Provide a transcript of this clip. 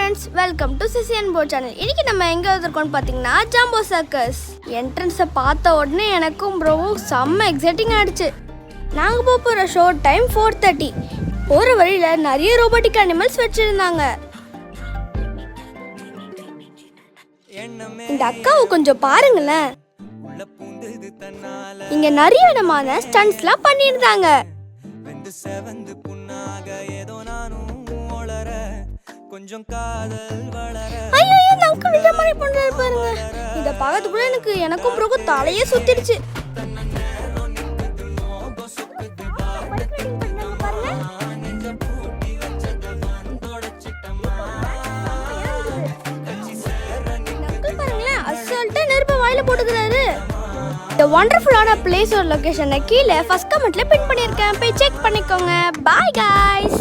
Friends, welcome to CCN போ channel. இன்னைக்கு நம்ம எங்கே வந்திருக்கோம்னு பார்த்தீங்கன்னா ஜம்போ சர்க்கஸ். என்ட்ரன்ஸை பார்த்த உடனே எனக்கும் ப்ரோவும் செம்ம எக்ஸைட்டிங் ஆகிடுச்சு. நாங்கள் போகிற ஷோ டைம் 4:30. போகிற வழியில் நிறைய ரோபோட்டிக் அனிமல்ஸ் வச்சுருந்தாங்க. இந்த அக்காவை கொஞ்சம் பாருங்களேன், இங்கே நிறைய விதமான ஸ்டண்ட்ஸ்லாம் பண்ணியிருந்தாங்க. ஐயோ, இந்த அங்கிள் இந்த மாதிரி பண்றாரு பாருங்க. இத பார்க்கறதுக்குள்ள எனக்கும் ப்ரோக்கும் தலையே சுத்திடுச்சு. பாருங்களேன், அசால்ட்டா நெருப்பை வாயில போட்டுக்கிறாரு. இந்த வண்டர்ஃபுல்லான பிளேஸோட லொகேஷனை கீழே ஃபர்ஸ்ட் கமெண்ட்ல பின் பண்ணியிருக்கேன், போய் செக் பண்ணிக்கோங்க. Bye guys.